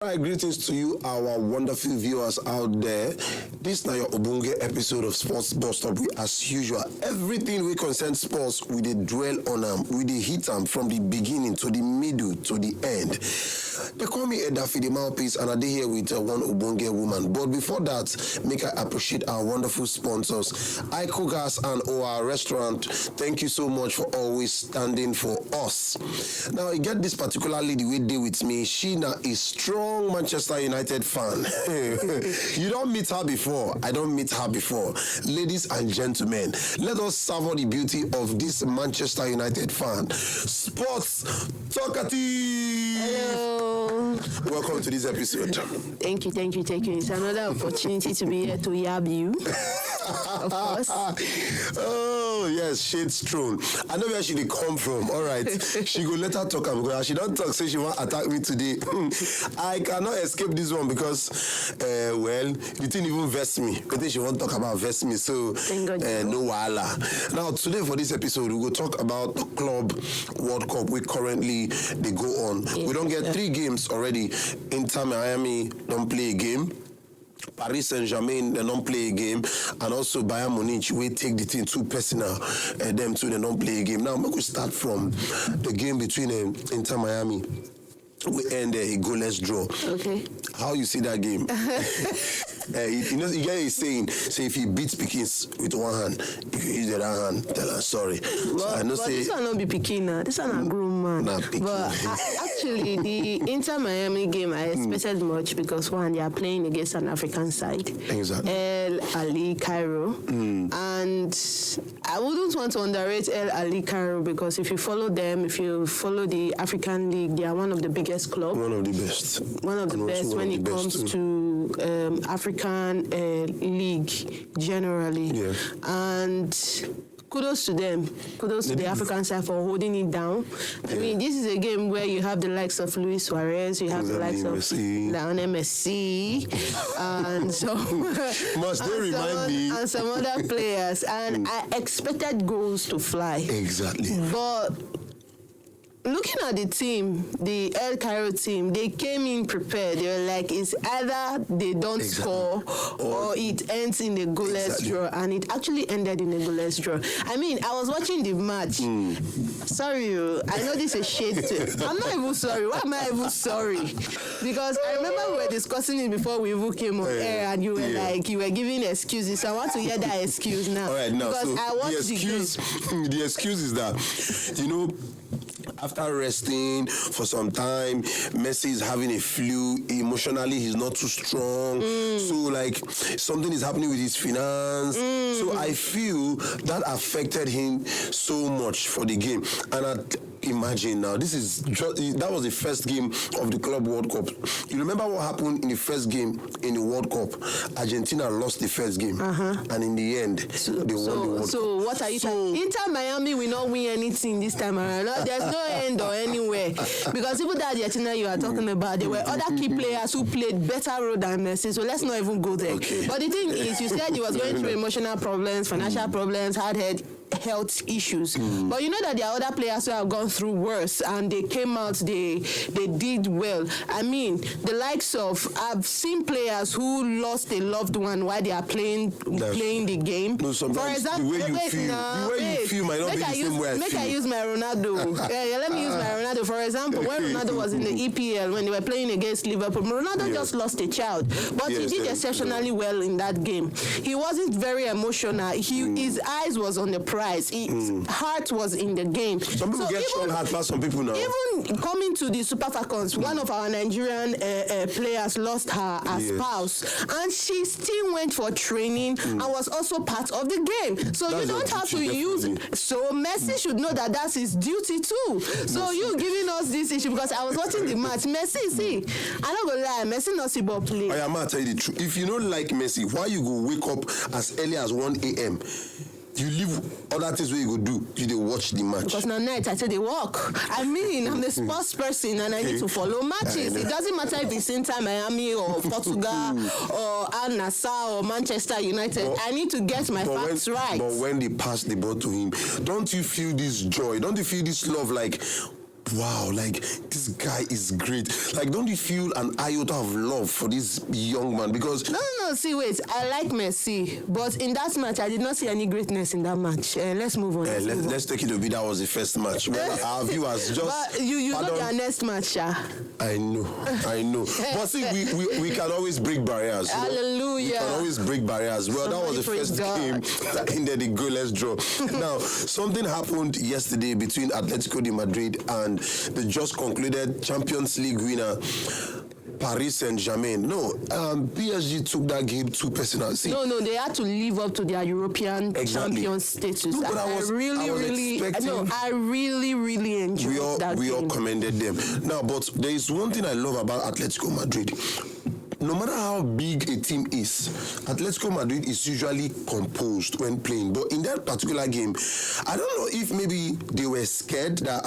Hi, greetings to you, our wonderful viewers out there. This is now your Obunge episode of Sports Busstop. As usual, everything we concern sports, we dey dwell on them, we dey hit them from the beginning to the middle to the end. They call me Edafe, Dmouthpiece, and I dey here with one Obunge woman. But before that, make I appreciate our wonderful sponsors, Iko Gas and OR Restaurant. Thank you so much for always standing for us. Now, you get this particular lady we dey with me. She now is strong Manchester United fan. You don't meet her before. I don't meet her before. Ladies and gentlemen, let us savor the beauty of this Manchester United fan. Sports Talkative. Hello. Welcome to this episode. Thank you. It's another opportunity to be here to yab you. Of course. Oh, yes, Shades Throne. I know where she dey come from. All right. She go let her talk because she don't talk, say she want attack me today. I cannot escape this one because, well, the thing even vex me. I think she won't talk about vex me, so no wahala. Now, today for this episode, we will talk about the Club World Cup we currently they go on. Yeah, we don't get 3 games already. Inter Miami don't play a game. Paris Saint-Germain, they don't play a game, and also Bayern Munich, we take the thing too personal. Them too, they don't play a game. Now, we could start from the game between Inter Miami. We end a goalless draw. Okay. How you see that game? You get a saying, say if he beats Pickens with one hand, if you use the other hand, tell her sorry. Well, so I know say this one not be Pickens now. This one a grown man. But actually, the Inter Miami game I expected much because one, they are playing against an African side. Exactly. El Ali Cairo, and I wouldn't want to underrate El Ali Cairo because if you follow them, if you follow the African League, they are one of the biggest clubs. One of the best. One of the best when it comes to African League generally. Yeah. And kudos to them. Kudos to the African side for holding it down. Yeah. I mean, this is a game where you have the likes of Luis Suarez, you have the likes of Lionel Messi, and so must they remind me and some other players. And I expected goals to fly. Exactly. But looking at the team, the El Cairo team, they came in prepared. They were like, it's either they don't score or it ends in a goalless draw. And it actually ended in a goalless draw. I mean, I was watching the match. Sorry, I know this is shade too. I'm not even sorry. Why am I even sorry? Because I remember we were discussing it before we even came on air and you were like, you were giving excuses. So I want to hear that excuse now. All right, now, because so I watched the excuse is that, after resting for some time, Messi is having a flu. Emotionally, he's not too strong. So, like, something is happening with his finance. So, I feel that affected him so much for the game. And imagine now, that was the first game of the Club World Cup. You remember what happened in the first game in the World Cup? Argentina lost the first game. And in the end, they won the World Cup. So, what are you saying? Inter Miami will not win anything this time around. There's no end or anywhere. Because even that Argentina you are talking about, there were other key players who played better role than Messi. So let's not even go there. Okay. But the thing is, you said he was going through emotional problems, financial problems, health issues. But you know that there are other players who have gone through worse and they came out, they did well. I mean, the likes of, I've seen players who lost a loved one while they are playing the game. No, for example, the way you feel might not be the same way I feel. Make I use my Ronaldo. Let me use my Ronaldo. For example, when Ronaldo was in the EPL, when they were playing against Liverpool, Ronaldo just lost a child. But he did exceptionally well in that game. He wasn't very emotional. His eyes was on the prize. His heart was in the game. Some people get strong heart past some people now. Even coming to the Super Falcons, one of our Nigerian players lost her spouse, and she still went for training and was also part of the game. So that's you don't have to use. So Messi should know that that's his duty too. So you giving us this issue because I was watching the match. Messi, see, I'm not gonna lie, Messi not see ball play. I am gonna tell you the truth. If you don't like Messi, why you go wake up as early as 1 a.m.? You leave other things where you go do. You dey watch the match. Because now night I say they walk. I mean, I'm a sports person and I need to follow matches. It doesn't matter if it's Inter Miami or Portugal or Al Nassr or Manchester United. I need to get my facts right. But when they pass the ball to him, don't you feel this joy? Don't you feel this love like wow, like this guy is great. Like, don't you feel an iota of love for this young man? Because No, see, wait. I like Messi, but in that match, I did not see any greatness in that match. Let's move on. let's take it to be that was the first match. Well, our viewers just. But you know their next match, I know. But see, we can always break barriers. Hallelujah. We can always break barriers. Well, that was the first game that ended the goalless draw. Now, something happened yesterday between Atletico de Madrid and the just concluded Champions League winner, Paris Saint-Germain. No, PSG took that game too personal. See, no, they had to live up to their European champion status. No, but I really enjoyed that game. We all commended them. Now, but there is one thing I love about Atletico Madrid. No matter how big a team is, Atletico Madrid is usually composed when playing. But in that particular game, I don't know if maybe they were scared that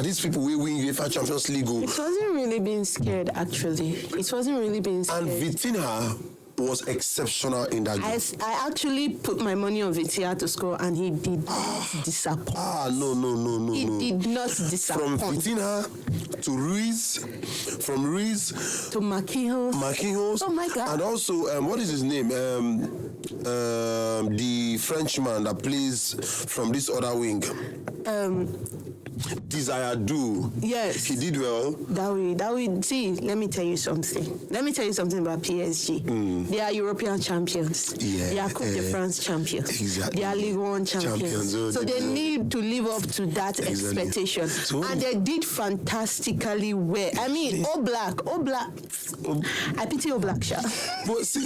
these people will win UEFA Champions League. It wasn't really being scared, actually. It wasn't really being scared. And Vitinha was exceptional in that game. I actually put my money on Vitinha to score, and he did not disappoint. No. He did not disappoint. From Vitinha to Ruiz, from Ruiz to Marquinhos. Oh my God! And also, what is his name? The Frenchman that plays from this other wing. Desire do. Yes. He did well. That we see, let me tell you something about PSG. They are European champions. Yeah. They are Coupe de France champions. Exactly. They are Ligue 1 champions. So they need to live up to that expectation. So, and they did fantastically well. I mean, Oblak. I pity Oblak, Sha. But see,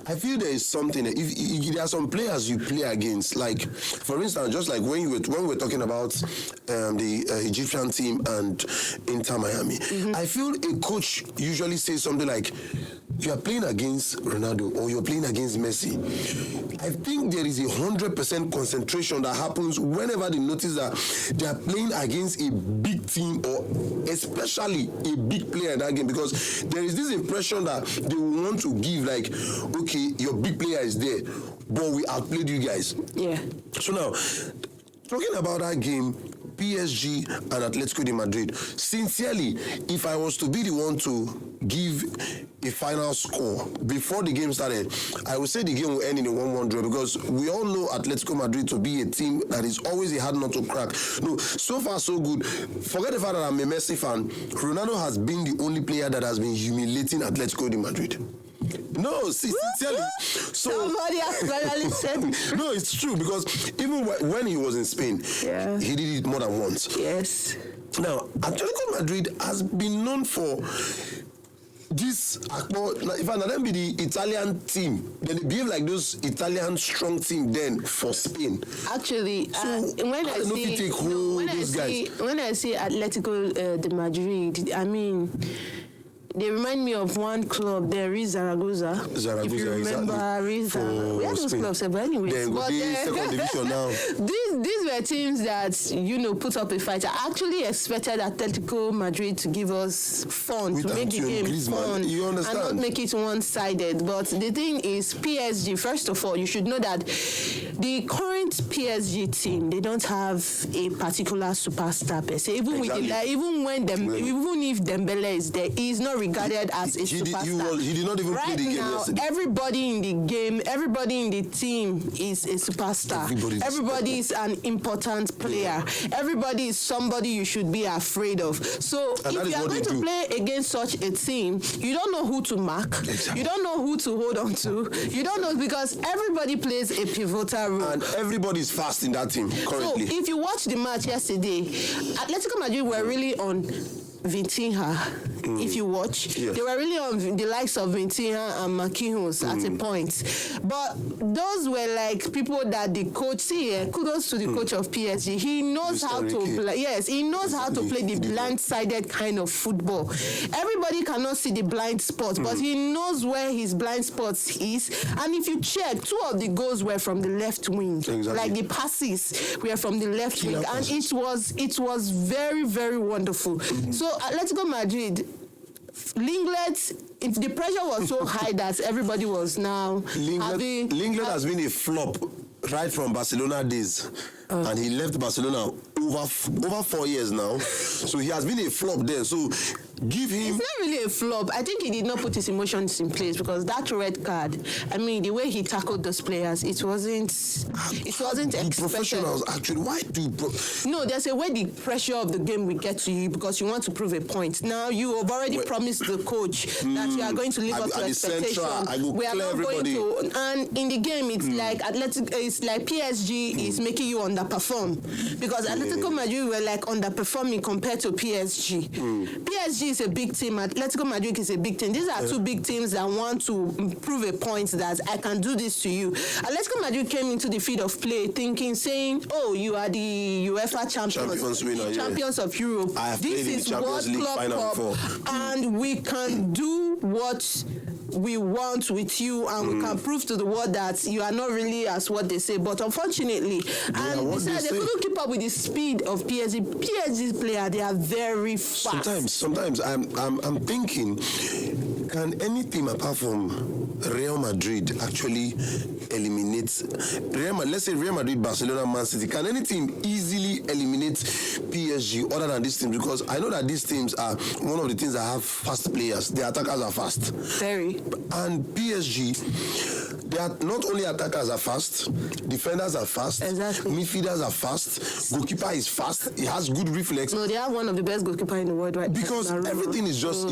I feel there is something. If there are some players you play against, like, for instance, just like when we're talking about the Egyptian team and Inter Miami, I feel a coach usually says something like, you are playing against Ronaldo or you're playing against Messi. I think there is 100% concentration that happens whenever they notice that they are playing against a big team or especially a big player in that game, because there is this impression that they will want to give, like, okay, your big player is there, but we outplayed you guys. Yeah. So now, talking about that game, PSG and Atletico de Madrid, sincerely, if I was to be the one to give a final score before the game started, I would say the game will end in a 1-1 draw, because we all know Atletico Madrid to be a team that is always a hard nut to crack. No, so far so good. Forget the fact that I'm a Messi fan. Ronaldo has been the only player that has been humiliating Atletico de Madrid. No, sincerely. So somebody has finally said. No, it's true, because even when he was in Spain, he did it more than once. Yes. Now, Atletico Madrid has been known for this. If I let be the Italian team, then they behave like those Italian strong team then for Spain. Actually, when I see Atletico de Madrid, I mean, they remind me of one club. There is Zaragoza. If you remember, we had those clubs, but anyway. Second division now. These were teams that put up a fight. I actually expected Atletico Madrid to give us fun, to make the game fun, and not make it one-sided. But the thing is, PSG. First of all, you should know that the current PSG team, they don't have a particular superstar per se. Even if Dembele is there, he is not regarded as a superstar. He did not even play the game yesterday. Everybody in the game, everybody in the team is a superstar. Everybody is an important player. Everybody is somebody you should be afraid of. So if you are going to play against such a team, you don't know who to mark. Exactly. You don't know who to hold on to. You don't know, because everybody plays a pivotal role. And everybody is fast in that team currently. So if you watch the match yesterday, Atletico Madrid were really on Vitinha. If you watch, they were really on the likes of Vitinha and Marquinhos at a point. But those were like people that the coach, kudos to the coach of PSG. He knows how to play. Yes, he knows how to play the blind-sided kind of football. Everybody cannot see the blind spots, but he knows where his blind spots is. And if you check, 2 of the goals were from the left wing. Exactly. Like the passes were from the left wing, and it was very, very wonderful. So Atletico Madrid, Linglet, the pressure was so high that everybody was now Linglet has been a flop right from Barcelona days. And he left Barcelona over 4 years now. So he has been a flop there. So give him. It's not really a flop. I think he did not put his emotions in place because that red card. I mean, the way he tackled those players, it wasn't expected. Professionals actually. Why do? No, there's a way the pressure of the game will get to you because you want to prove a point. Now you have already promised the coach that you are going to live up to expectation. We are not going to. And in the game, it's like PSG is making you underperform because Atletico Madrid were like underperforming compared to PSG. PSG is a big team. Atletico Madrid is a big team. These are two big teams that want to prove a point that I can do this to you. Atletico Madrid came into the field of play saying, "Oh, you are the UEFA champions of Europe. This is World Club Cup, and we can do what we want with you, and we can prove to the world that you are not really as what they say." But unfortunately, and besides, they couldn't keep up with the speed of PSG. PSG's player, they are very fast. Sometimes I'm thinking, can any team apart from Real Madrid actually eliminate let's say Real Madrid, Barcelona, Man City? Can any team easily eliminate PSG other than these teams? Because I know that these teams are one of the teams that have fast players. Their attackers are fast. Very. And PSG, they are not only attackers are fast, defenders are fast, exactly. Midfielders are fast, goalkeeper is fast, he has good reflex. No, they have one of the best goalkeepers in the world right now. Because everything is just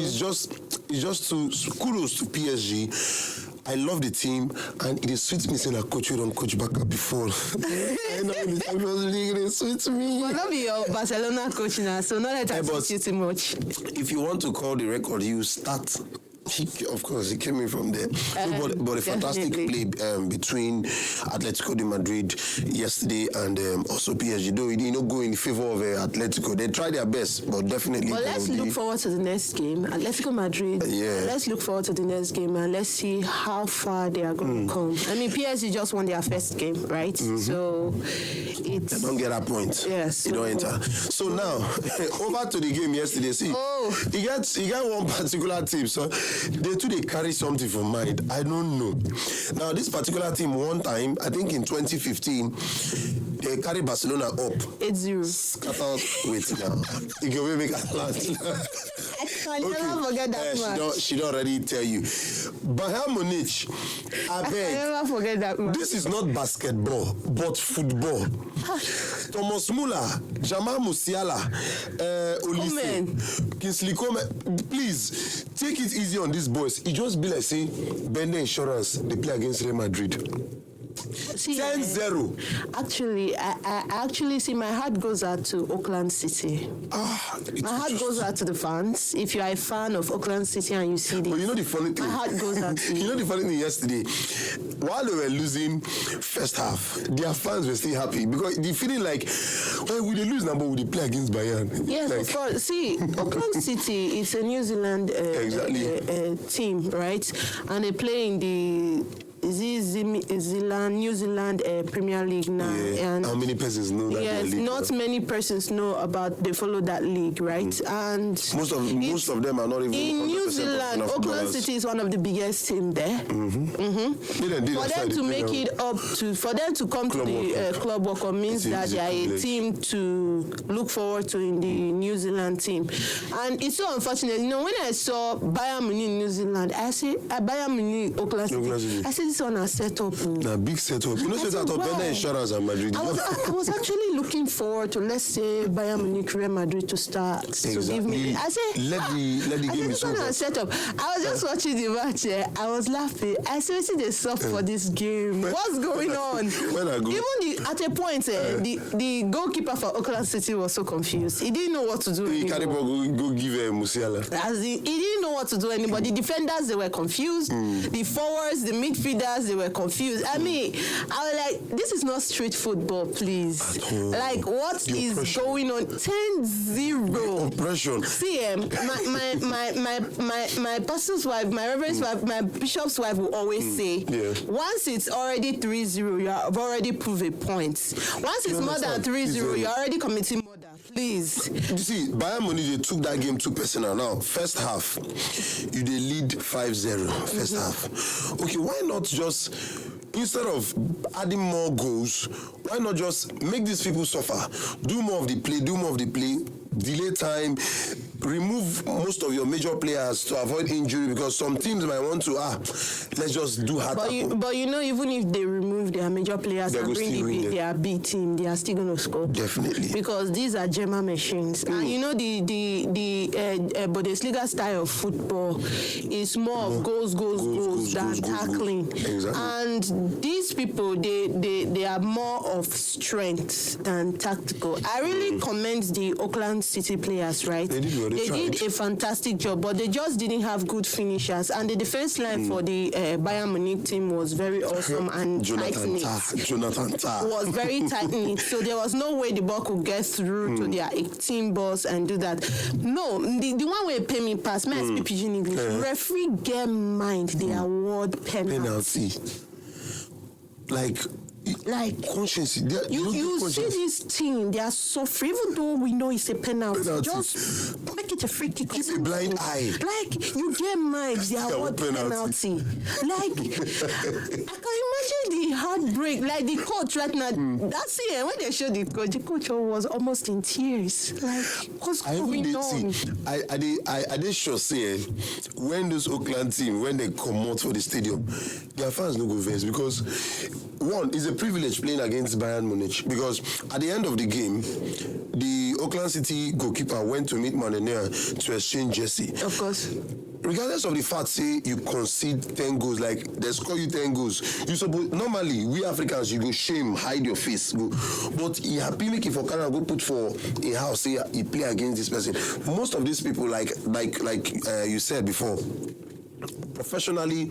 to kudos to PSG. I love the team, and it sweets me saying that coach you don't coach back up before. I know the Champions League, it sweets me. But not be your Barcelona coach now, so not let us sweet you too much. If you want to call the record, you start. Of course, he came in from there. But a fantastic play between Atletico de Madrid yesterday and also PSG. Though he did not go in favor of Atletico. They tried their best, but definitely. But let's look forward to the next game. Atletico Madrid. Yeah. Let's look forward to the next game and let's see how far they are going to come. I mean, PSG just won their first game, right? So it's. They don't get that point. Yes. They don't enter. So now, over to the game yesterday. See, he got one particular tip. So. They carry something from mind. I don't know. Now, this particular team, one time, I think in 2015, they carried Barcelona up. 8-0. Scatter. Wait now. You can make a laugh. I can never forget that match. She don't already tell you. Bayern Munich, I beg. I never forget that match. This is not basketball, but football. Thomas Muller, Jamal Musiala, Olise, Kingsley Coman, please take it easy on these boys. It just be like saying Bender Insurance, they play against Real Madrid. See, 10-0. Actually, I actually see my heart goes out to Auckland City. My heart goes out to the fans. If you are a fan of Auckland City and you see this, but you know the funny thing. My heart goes out to you. You know the funny thing yesterday, while they were losing first half, their fans were still happy because they feeling like, well, we lose now, but we play against Bayern. Yes, like, of course. See, Auckland City is a New Zealand team, right? And they play in the New Zealand Premier League now. Yeah. And how many persons know that? Yes, league, not many persons know about. They follow that league, right? And most of them are not even. In New Zealand, Auckland City is one of the biggest teams there. For them to make it up for them to come to the Club World Cup means that they are a team to look forward to in the New Zealand team. And it's so unfortunate. You know, when I saw Bayern Munich in New Zealand, I say Bayern Munich Auckland City. I said this one a setup. A big setup. You know, set up Bender Insurance and Madrid. I was actually looking forward to, let's say, Bayern Munich, Real Madrid to start. Exactly. To give me. I said, let the game be so set up. I was just watching the match. I was laughing. I said, see the soft for this game. What's going on? Even at a point, the goalkeeper for Auckland City was so confused. He didn't know what to do. He carried go give Musiala. He didn't know what to do anymore. The defenders, they were confused. The forwards, the midfielders, they were confused. I mean, I was like, this is not street football, please. Like, what is going on? 10-0. Oppression. See, my pastor's wife, my reverend's wife, my bishop's wife will always say, once it's already 3-0, you have already proved a point. Once it's more than 3-0, you're already committing murder. Please. You see, Bayern Munich, they took that game too personal. Now, first half, you they lead 5-0. First half. Okay, why not just instead of adding more goals, why not just make these people suffer? Do more of the play, delay time, remove most of your major players to avoid injury, because some teams might want to, let's just do hard tackle. But you know, even if they remove their major players and bring their B team, they are still going to score. Definitely. Because these are German machines. And you know, the Bundesliga style of football is more of goals than tackling. Exactly. And these people, they are more of strength than tactical. I really commend the Auckland City players, right? They did a fantastic job, but they just didn't have good finishers. And the defense line for the Bayern Munich team was very awesome and Jonathan Tah was very tight-knit. So there was no way the ball could get through to their 18 balls and do that. No, the one way pay me pass, may I speak pidgin English? Referee get mind the award penalty. Like conscience. You see this team, they are suffering, even though we know it's a penalty. Just make it a free kick. Keep a blind eye. Like, you get minds, they are what penalty. Like, I can imagine the heartbreak. Like, the coach right now, that's it. When they showed the coach was almost in tears. Like, what's going on? I did sure say, when those Auckland team, when they come out for the stadium, their fans no go vex, because one is a privilege playing against Bayern Munich, because at the end of the game, the Auckland City goalkeeper went to meet Manuel to exchange jersey. Of course. Regardless of the fact, say you concede 10 goals, like they score you 10 goals, you suppose normally we Africans you go shame, hide your face, go. But he happy make it for Canada go put for a house, say he play against this person. Most of these people, like you said before, professionally,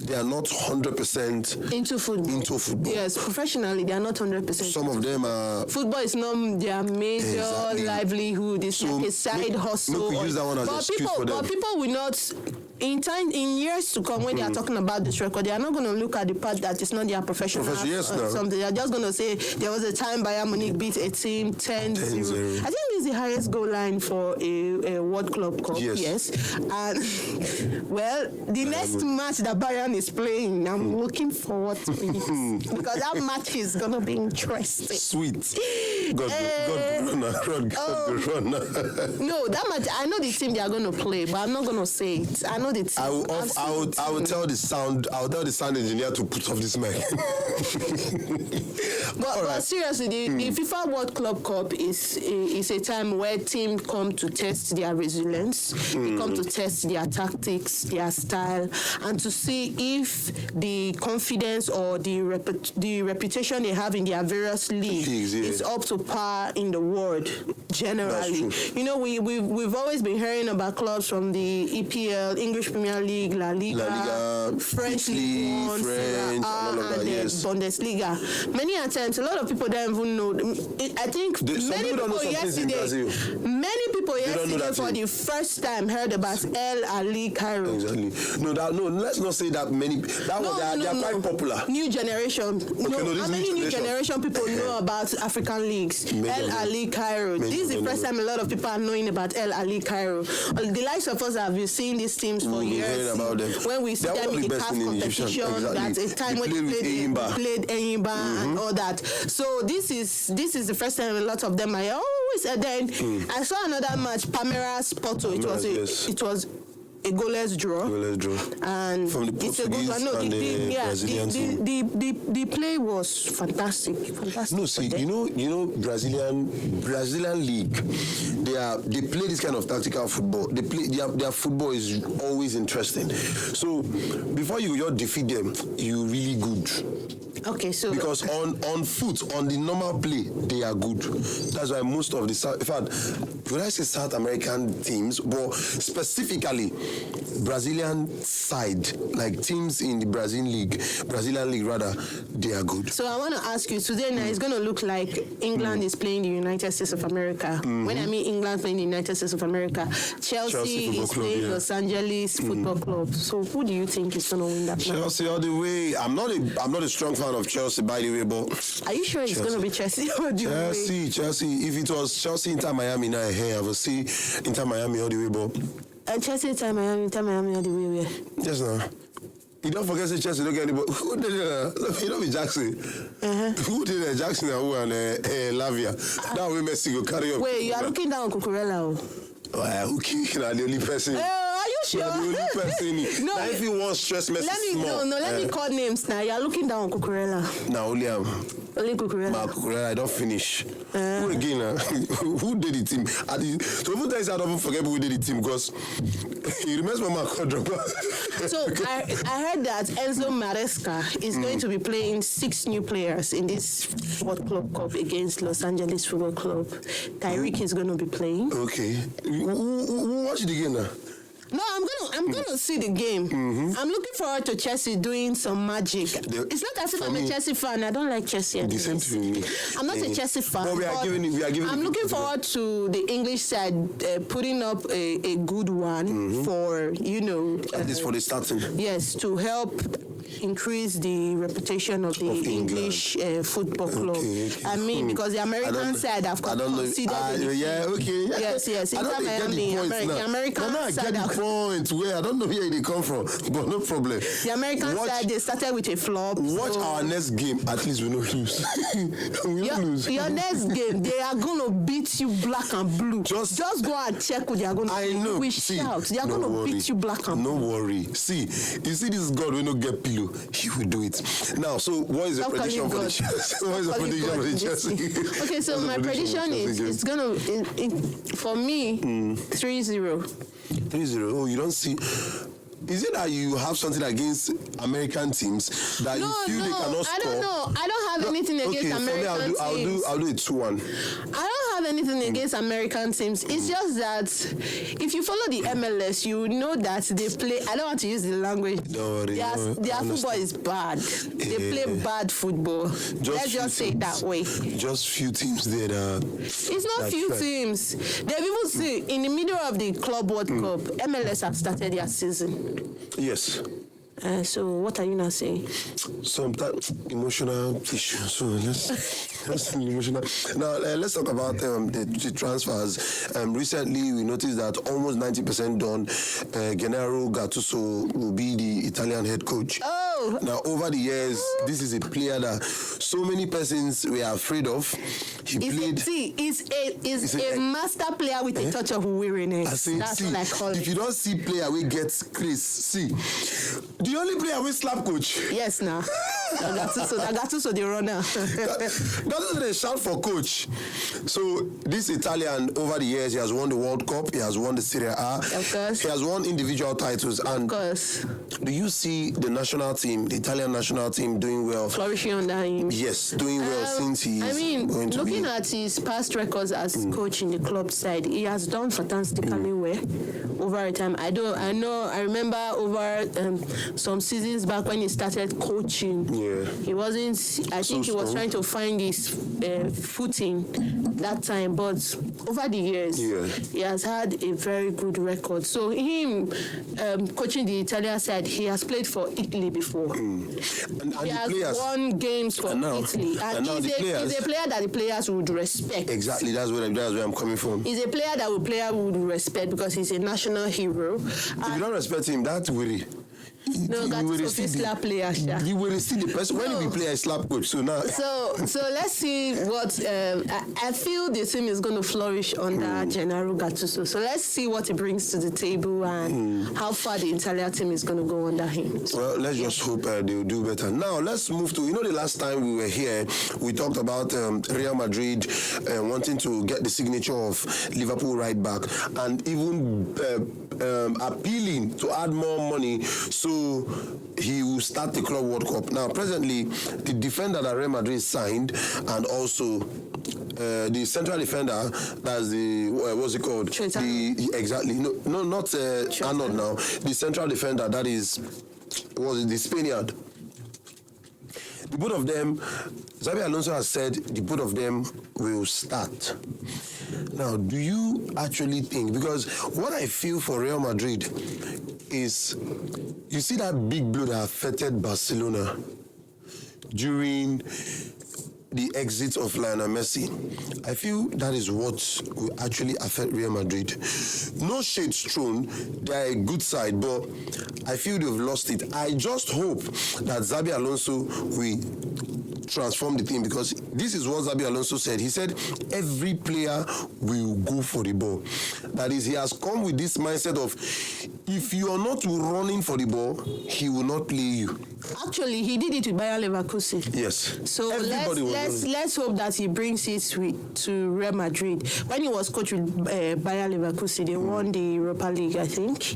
they are not 100% into football. Yes, professionally, they are not 100%. Some of them are... Football is not their major livelihood. It's like a side hustle. We use that one as an excuse for them. But people will not... In years to come, when they are talking about this record, they are not going to look at the part that it's not their professional something. They are just going to say there was a time Bayern Munich beat a team 10-0. I think this is the highest goal line for a World Club Cup. Yes. And well, the next match that Bayern is playing, I'm looking forward to it, because that match is going to be interesting. Sweet. God run. No, that match, I know the team they are going to play, but I'm not going to say it. I know the team. I will tell the sound engineer to put off this mic. But seriously, the FIFA World Club Cup is a time where teams come to test their resilience, they come to test their tactics, their style, and to see if the confidence or the reputation they have in their various leagues is up to par in the world generally. You know, we've always been hearing about clubs from the EPL, English Premier League, La Liga, French League 1, and Bundesliga. Many times, a lot of people don't even know. I think many people yesterday for the first time heard about El Ali Cairo. Exactly. No, let's not say that many. They are quite popular. New generation. How many new generation people know about African leagues? El Ali Cairo. This is the first time a lot of people are knowing about El Ali Cairo. The likes of us have been seeing these teams for years. About them. When we see them in the CAF competition, that's a time when they played Enyimba and all that. So this is the first time a lot of them are always. Then I saw another match, Palmeiras Porto. It was a goalless draw. And from the Portuguese the play was fantastic. No, see, you know, Brazilian league. They play this kind of tactical football. They play their football is always interesting. So before you just defeat them, you really good. Okay, so because on foot, on the normal play, they are good. That's why most of the in fact, when I say South American teams, but specifically Brazilian side, like teams in the Brazilian league rather, they are good. So I want to ask you today now, it's going to look like England is playing the United States of America. When I mean England playing the United States of America, Chelsea is playing Los Angeles Football Club. So who do you think is going to win that match? Chelsea all the way. I'm not a strong fan of Chelsea, by the way, but are you sure it's going to be Chelsea? Chelsea. If it was Chelsea Inter Miami now, I will see Inter Miami all the way, but Chelsea Inter Miami all the way where? Yes, no. You don't forget say Chelsea don't get anybody. Who did it? You don't be Jackson. Who did it? Jackson and who and Lavia. That way Messi go carry up. Wait, you are looking down on Cucurella. Okay, the only person. Are you sure? The only person. No. Now if you want stress Messi small. Let me call names now. You are looking down on Cucurella. Now only Only Cucurella. Cucurella, I don't finish. Who again? Who did the team? So even times I don't forget who did the team because he remembers when my So I heard that Enzo Maresca is going to be playing 6 new players in this World Club Cup against Los Angeles Football Club. Tyreek is going to be playing. Okay. Who watch the game now? No, I'm gonna see the game. I'm looking forward to Chelsea doing some magic. It's not as if I'm a Chelsea fan. I don't like Chelsea. The same to me. I'm not a Chelsea fan. But we are giving. I'm looking forward to the English side putting up a good one for at least for the starting. Yes, to help increase the reputation of the English football club. Okay. I mean, because the American side have considered it. Yeah, okay. Yes. I don't get the American side. I get the point where I don't know where they come from, but no problem. The American side, they started with a flop. Watch our next game. At least we don't lose. We don't lose. Your next game, they are going to beat you black and blue. Just go and check what they are going to do. I know. We shout. They are going to beat you black and blue. No worry. See, you see this God will not get pillow. He will do it. Now, so what is the prediction for the Chelsea? What is the prediction for the Chelsea? Okay, so my prediction is it's going to, for me, 3-0. 3-0. Oh, you don't see. Is it that you have something against American teams that you feel they cannot score? I don't know. I don't have anything against American teams. I'll do it 2-1. I don't have anything against American teams. It's just that if you follow the MLS, you know that they play. I don't want to use the language. Their football is bad. They play bad football. Let's just say it that way. Just few teams there. It's not few teams. They've even seen in the middle of the Club World Cup, MLS have started their season. Yes. So what are you now saying? Sometimes emotional issue. So let's emotional. Now let's talk about the transfers. Recently we noticed that almost 90% done. Gennaro Gattuso will be the Italian head coach. Oh. Now over the years, this is a player that so many persons were afraid of. He's a master player with a touch of weariness. That's what I call it. If you don't see player, we get Chris. See. The only player we slap coach. Yes, now. Gattuso the runner. Gattuso they shout for coach. So this Italian over the years, he has won the World Cup, he has won the Serie A, of course. He has won individual titles. And of course. Do you see the national team, the Italian national team, doing well? Flourishing under him. Yes, doing well since he is going to looking at his past records as coach in the club side, he has done fantastically well over a time. I remember over some seasons back when he started coaching. Yeah. He wasn't. I think he was trying to find his footing that time, but over the years, he has had a very good record. So him coaching the Italian side, he has played for Italy before. And he has won games for Italy, and he's a player that the players would respect. Exactly, that's where I'm coming from. He's a player that the player would respect because he's a national hero. If you don't respect him, that's worry. No, Gattuso is a slap player. You will see the person when he play a slap coach. So now. So let's see what I feel the team is going to flourish under Gennaro Gattuso. So let's see what he brings to the table and how far the Italian team is going to go under him. So, well, let's just hope they will do better. Now let's move to the last time we were here, we talked about Real Madrid wanting to get the signature of Liverpool right back and even appealing to add more money so he will start the Club World Cup. Now, presently, the defender that Real Madrid signed and also the central defender, that's the, what's it called? Exactly. No, not Arnold now. The central defender, that is, was the Spaniard. The both of them, Xabi Alonso has said the both of them will start. Now, do you actually think, because what I feel for Real Madrid is, you see that big blow that affected Barcelona during the exit of Lionel Messi, I feel that is what will actually affect Real Madrid. No shade thrown, they are a good side, but I feel they've lost it. I just hope that Xabi Alonso will transform the team, because this is what Xabi Alonso said. He said every player will go for the ball. That is, he has come with this mindset of if you are not running for the ball, he will not play you. Actually, he did it with Bayer Leverkusen. Yes. So let's hope that he brings it to Real Madrid. When he was coach with Bayer Leverkusen, they won the Europa League, I think.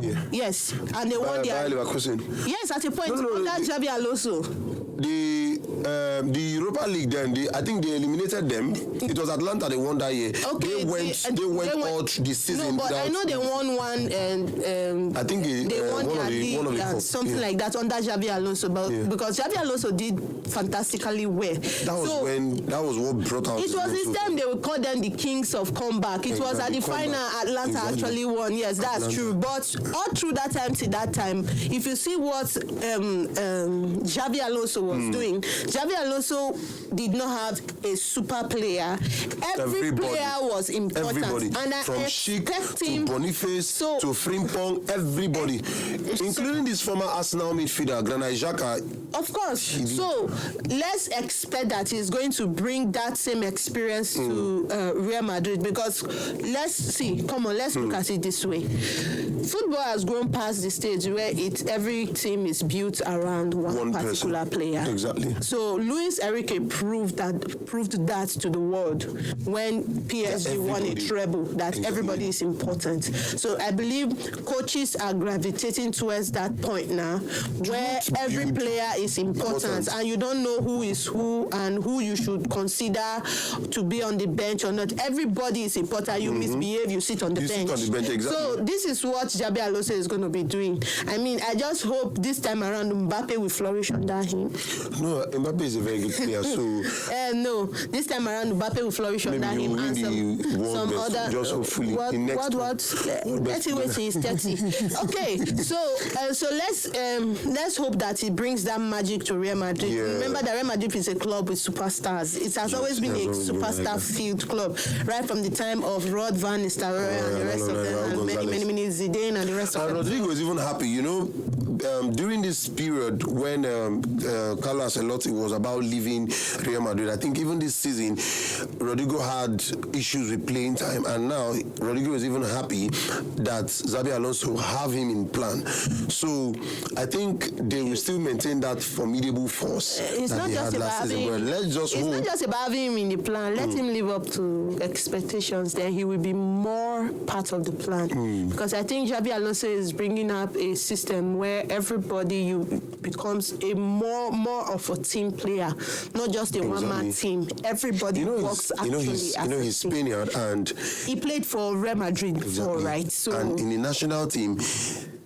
Yeah. Yes, and they won Bayer Leverkusen. Yes, at a point under Xabi Alonso. The Europa League, then I think they eliminated them. It was Atlanta they won that year. Okay, they went out the season. No, but I know they won one, and I think they won one of the cup. something like that under Xabi Alonso. But because Xabi Alonso did fantastically well. That was what brought out. It was this time they would call them the kings of comeback. It was at the final Atlanta actually won. Yes, that's true. But all through that time to that time, if you see what Xabi Alonso was doing, Xabi Alonso did not have a super player. Every player was important. Everybody. And I from expect Schick him to Boniface to Frimpong, everybody, including this former Arsenal midfielder, Granit Xhaka. Of course. So let's expect that he's going to bring that same experience to Real Madrid, because let's look at it this way. Football has grown past the stage where every team is built around one particular player. Exactly. So Luis Enrique proved that to the world when PSG won a treble, that everybody is important. So I believe coaches are gravitating towards that point now, where every player is important and you don't know who is who and who you should consider to be on the bench or not. Everybody is important. You misbehave, you sit on the bench. Sit on the bench, exactly. So this is what Xabi Alonso is going to be doing. I mean, I just hope this time around Mbappe will flourish under him. No, Mbappe is a very good player. So no, this time around Mbappe will flourish under him and some other. Just hopefully. What? Let's wait till he's 30. Okay, so let's hope that he brings that magic to Real Madrid. Yeah. Remember that Real Madrid is a club with superstars. It has always been a superstar-filled club, right from the time of Rod Van Nistelrooy and the rest of them, and many Zidane and the rest of them. And Rodrigo is even happy, you know. During this period when Carlo Ancelotti was about leaving Real Madrid, I think even this season, Rodrigo had issues with playing time, and now Rodrigo is even happy that Xabi Alonso have him in plan. So I think they will still maintain that formidable force that they had last season. But let's just hope. It's not just about having him in the plan. Let him live up to expectations. Then he will be more part of the plan. Because I think Xabi Alonso is bringing up a system where everybody becomes a more of a team player, not just a one-man team. Everybody works actually as a team. He's Spaniard and he played for Real Madrid before, right? So and in the national team,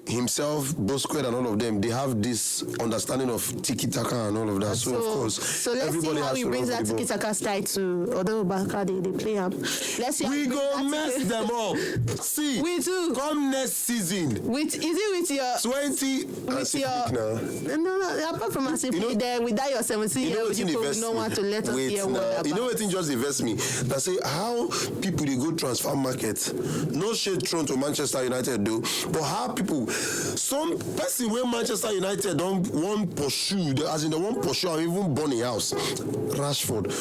himself, Busquets and all of them, they have this understanding of tiki-taka and all of that. So of course, let's everybody see how he brings that tiki-taka style to other Barca. They play him. Let's see. We go mess them up. See, we too. Come next season. With your 20? With your no. Apart from us, there without your 17-year-old, you probably don't want to let us hear what about. You know what thing just invest me? That say how people they go transfer market. No shade thrown to Manchester United though, but how people. Some person where Manchester United don't want pursue, as in they want pursue or even burn a house. Rashford.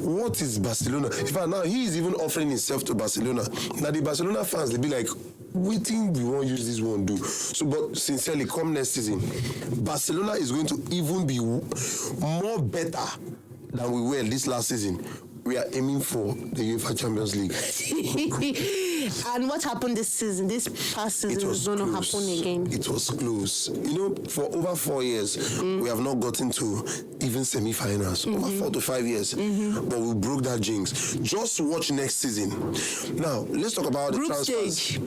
What is Barcelona? In fact, now he is even offering himself to Barcelona. Now the Barcelona fans, they be like, we think we won't use this one do. So, but sincerely, come next season, Barcelona is going to even be more better than we were this last season. We are aiming for the UEFA Champions League. And what happened this season? This past season is going to happen again. It was close. You know, for over 4 years, we have not gotten to even semi-finals. Over 4 to 5 years. But we broke that jinx. Just watch next season. Now, let's talk about the transfers. Stage.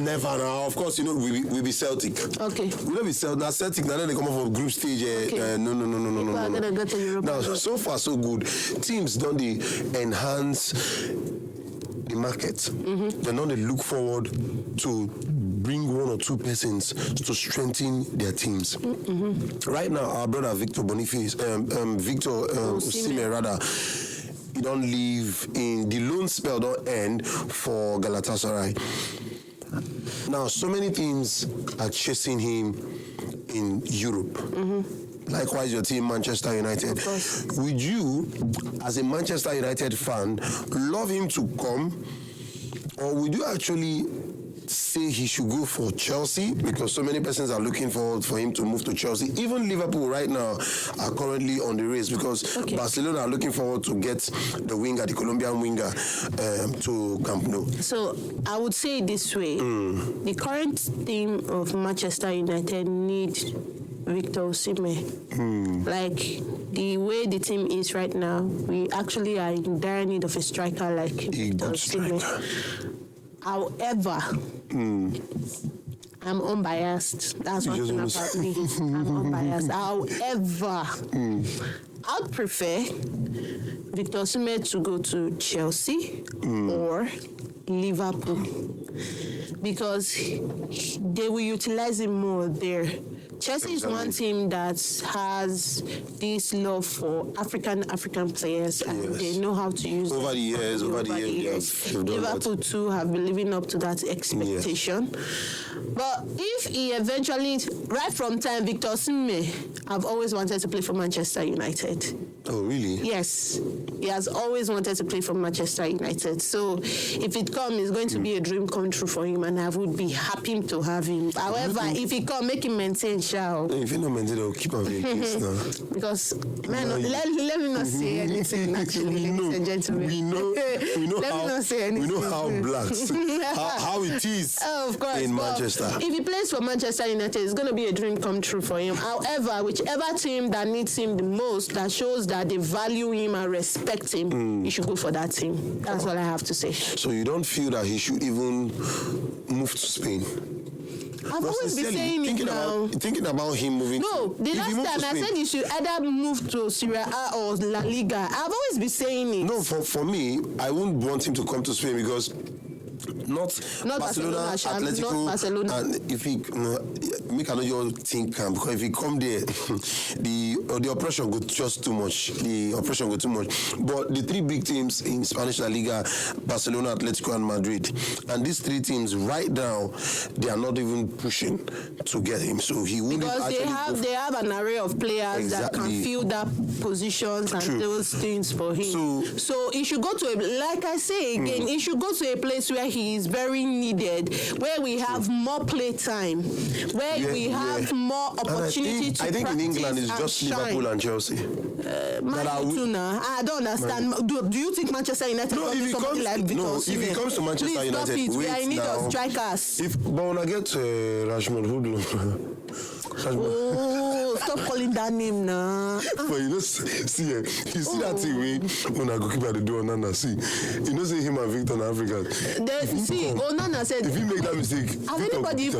Never now. Of course, you know, we'll be Celtic. Okay. We'll not be Celtic. Now, Celtic, now then they come up for group stage. Okay. No. Gonna go to Europe. Now, so far, so good. Teams don't enhance the market. They don't look forward to bring one or two persons to strengthen their teams. Right now, our brother Victor Boniface, Victor Osimhen rather, he don't leave in the loan spell don't end for Galatasaray. Now, so many teams are chasing him in Europe. Likewise, your team, Manchester United. Would you, as a Manchester United fan, love him to come, or would you actually say he should go for Chelsea, because so many persons are looking forward for him to move to Chelsea? Even Liverpool right now are currently on the race, because Barcelona are looking forward to get the winger, the Colombian winger, to Camp Nou. So I would say it this way: the current team of Manchester United need Victor Osimhen. Like the way the team is right now, we actually are in dire need of a striker like Victor Osimhen. However, I'm unbiased. That's one thing about me. I'm unbiased. However, I'd prefer Victor Osimhen to go to Chelsea or Liverpool, because they will utilize him more there. Chelsea is one team that has this love for African players, and they know how to use over the years. Liverpool too have been living up to that expectation. But if he eventually, right from time, Victor Osimhen, I've always wanted to play for Manchester United. Oh, really? Yes. He has always wanted to play for Manchester United. So if it comes, it's going to be a dream come true for him, and I would be happy to have him. However, if he come, make him maintain, shall. If he not maintain, I'll keep him now. Because, man, let me not say anything, actually, ladies and gentlemen. We know how black, how it is of course, in Manchester. If he plays for Manchester United, it's going to be a dream come true for him. However, whichever team that needs him the most, that shows that they value him and respect him, he should go for that team. That's all I have to say. So you don't feel that he should even move to Spain? I've always been saying it now. Thinking about him moving. No, the last time I said he should either move to Serie A or La Liga. I've always been saying it. No, for me, I wouldn't want him to come to Spain, because not Barcelona, Atletico, not Barcelona. And if he make another think camp, because if he come there, the oppression go just too much. The oppression go too much. But the three big teams in Spanish La Liga, Barcelona, Atletico, and Madrid, and these three teams right now, they are not even pushing to get him. So he wouldn't. Because they have an array of players that can fill that positions and those things for him. So he should go to like I say again, he should go to a place where he is very needed, where we have more play time, where we have more opportunity to I think in England it's just shine. Liverpool and Chelsea. I don't understand. Do you think Manchester United will do something like Victor Osimhen? If he comes to Manchester United, we are in need of strikers. But when I get Rashmond, who do? Oh, stop calling that name now. But you see that thing when I go keep at the door, Nana, see, say him and Victor in Africa. Onana said, if you make that mistake, has anybody,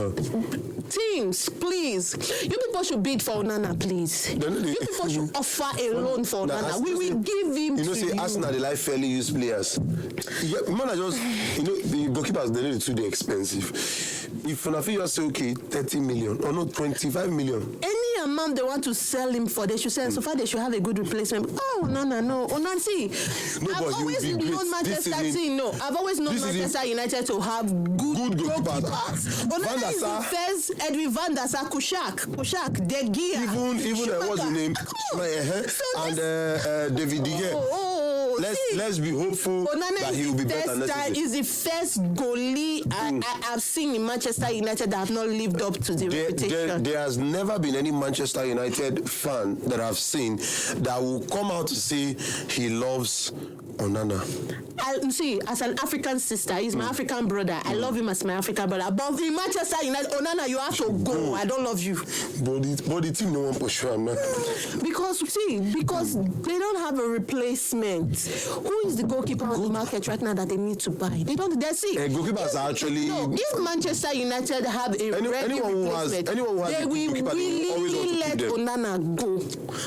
teams, please, you people should bid for Onana, please. You people should offer a loan for Onana. We will give him to say Arsenal, they like fairly used players. Man, the goalkeepers, they need to be expensive. If Funafi just say, okay, 30 million, or no, 25 million. Any amount they want to sell him for, they should sell. So far, they should have a good replacement. Oh, no. Onana, I've always known Manchester City. No, I've always known Manchester United to have good goalkeepers. Onana is the first Edwin van der Sar, Kushak, De Gea. Even what's the name? And David De Gea. Let's be hopeful that he will be better next season. He's the first goalie I've seen in Manchester United that have not lived up to the reputation. There has never been any Manchester United fan that I've seen that will come out to say he loves Onana. See, as an African sister, he's my African brother. I love him as my African brother. But in Manchester United, Onana, you have to go. I don't love you. But the team no one push him, man. Because they don't have a replacement. Who is the goalkeeper on the market right now that they need to buy? They don't. They see. Goalkeepers are actually. No, if Manchester United have a ready replacement, they will really let Onana go.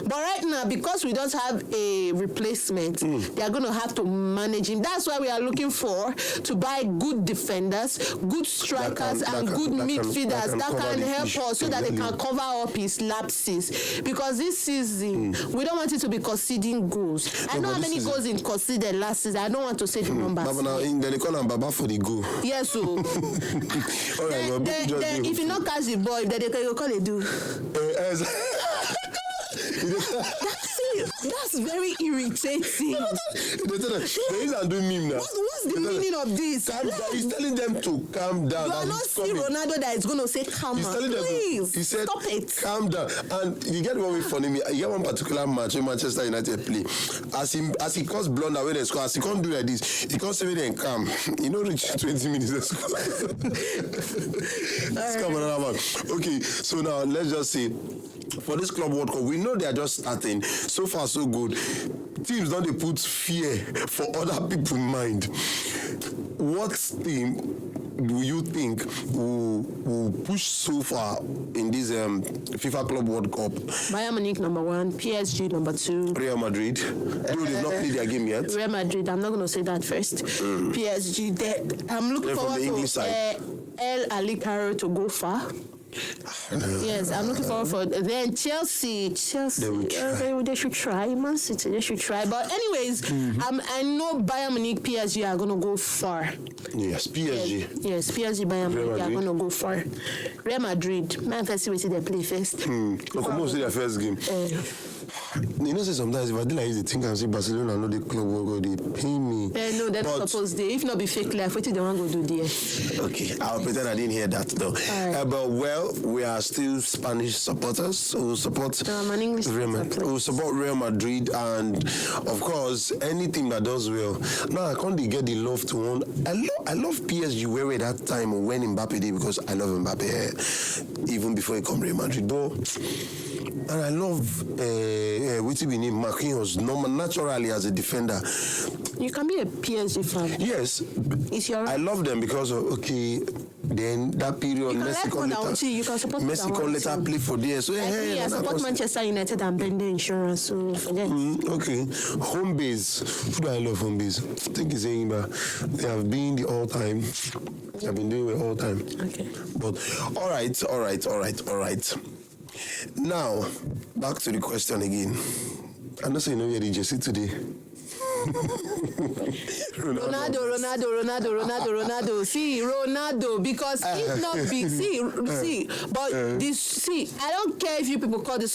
But right now, because we don't have a replacement, they are going to have to manage him. That's why we are looking to buy good defenders, good strikers, and good midfielders that can help us so that they can cover up his lapses. Because this season, we don't want it to be conceding goals. I know how many goals in conceded last season. I don't want to say the numbers. Then they call him Baba for the goal. Yes, so. All right, then if you not catch the ball, then they can call it do. That's very irritating. They are doing meme now. What's the meaning of this? He's telling them to calm down. You are not see Ronaldo that is going to say calm down. Please, he said, stop it. Calm down. And you get what we funny me. You get one particular match when Manchester United play. As he caused blunder when they score, as he can't do like this, he can't say it and calm. You know, reach 20 minutes. Let's come another one. Okay, so now let's just say, for this Club World Cup, we know they are just starting. So far, so good. Teams don't they put fear for other people's mind. What team do you think will push so far in this FIFA Club World Cup? Bayern Munich #1, PSG #2. Real Madrid. Though they've not played their game yet. Real Madrid, I'm not going to say that first. PSG, I'm looking forward to El Alikaro to go far. Yes, I'm looking forward for then Chelsea. They should try. Man City, they should try. But anyways, I know Bayern Munich, PSG are gonna go far. Yes, PSG. Yes, PSG, Bayern Munich are gonna go far. Real Madrid, man, first see they play first. Come see their first game. You know, say sometimes if I do like this, they think I say Barcelona, know the club will go, they pay me. No, they're not supposed to. If not be fake life, what do they want to do there? Okay, I'll pretend I didn't hear that though. Right. But we are still Spanish supporters who support Real Madrid, and of course any team that does well. Now I can't get the love to one. I love PSG where that time when Mbappe did, because I love Mbappe even before he come Real Madrid. Though, and I love what's he name Marquinhos naturally as a defender. You can be a PSG fan. Yes, it's your. I love them because of then that period Messi can later play for there. So I support Manchester United and Bender Insurance. So forget. Okay, home base. Who do I love home base? I think it's Eimba. They have been the all time. They have been doing it all time. Okay. But all right. Now, back to the question again. I'm not saying no, you're Jesse today. Ronaldo. See, Ronaldo, because if not big, I don't care if you people call the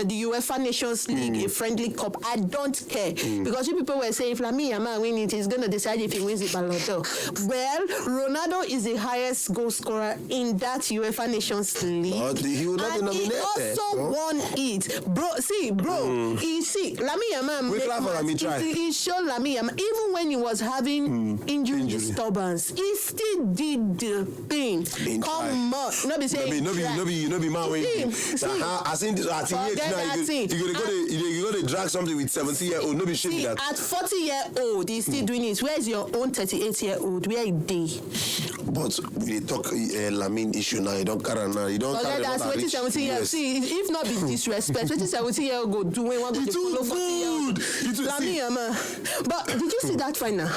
the UEFA Nations League a friendly cup. I don't care. Because you people were saying if Lamine Yamal win it, he's going to decide if he wins the Ballon d'Or. Well, Ronaldo is the highest goal scorer in that UEFA Nations League. But he will not be nominated. He also won it. Bro, Lamine Yamal, he showed Lamine Yamal, even when he was having injury disturbance, he still did the thing. Come on. No be saying no be man when I think you go to drag something with 70-year-old. No be shame that. At 40-year-old, he's still doing it. Where's your own 38-year-old? Where is they? But we talk Lamine issue now. You don't carry now. You don't carry that's 70 years. See, if not be disrespect, 70-year-old go do when one go follow 40-year-old. Lamine Yamal. But did you see that final?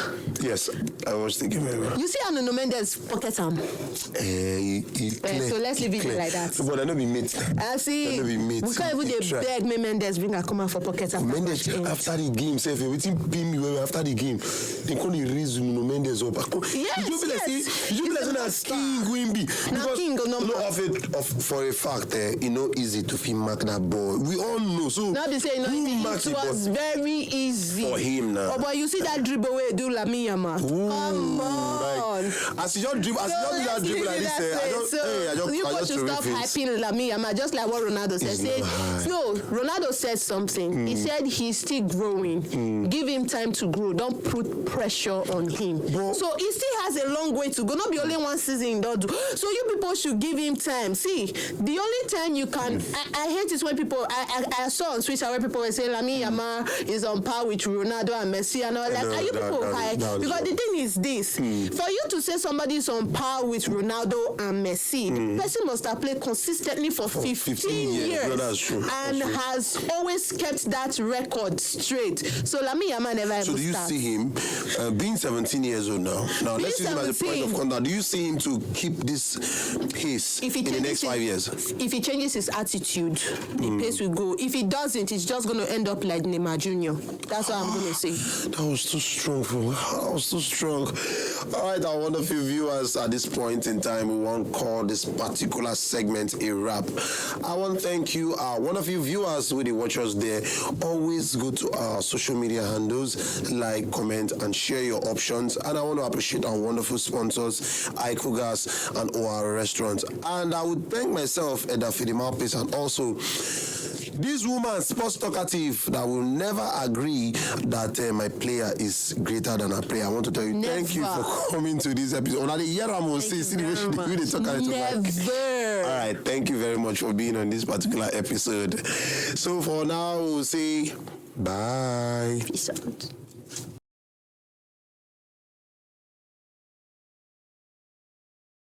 Yes, I was thinking very well. You see how Nuno Mendes pocket him? So let's leave it like that. But I know be mate. I see. We can't even beg me Mendes bring a come out for pocket him. Mendes after the game, say everything pay me well after the game. They can't raise Nuno Mendes up. Yes. You be like King Wimby. Because for a fact, easy to film mark that ball. We all know. So not be saying it was very easy for him now. But you see that dribble way do Lamine Yamal. Come on. As you just dribble, as you just do that dribble like this, you I just should stop hyping Lamine Yamal, just like what Ronaldo said. No, Ronaldo said something. He said he's still growing. Give him time to grow. Don't put pressure on him. So he still has a long way to go. Not be only one season. So you people should give him time. See, the only time you can, I hate it when people, I saw on Twitter where people were saying Lamine Yamal is on par with Ronaldo and Messi and all that. Are you people high? Because the thing is this, for you to say somebody is on par with Ronaldo and Messi, the person must have played consistently for 15 years. No, that's true. And has always kept that record straight. So Lamine Yamal never ever So do you see him being 17 years old now? Now let's use him as a point of contact. Do you see him to keep this pace in the next 5 years? If he changes his attitude, the pace will go. If he doesn't, it's just going to end up like Neymar Jr. That's what I'm going to say. That was too strong, bro. That was too strong. All right, our wonderful viewers, at this point in time, we won't call this particular segment a wrap. I want to thank you, our wonderful viewers who watch us there. Always go to our social media handles, like, comment, and share your options. And I want to appreciate our wonderful sponsors, Iko Gas and OR Restaurant. And I would thank myself, Edafe, Dmouthpiece, and also this woman, sports talkative, that will never agree that my player is greater than her player. I want to tell you, thank you for coming to this episode. Never. All right, thank you very much for being on this particular episode. So for now, we'll say bye. Peace out.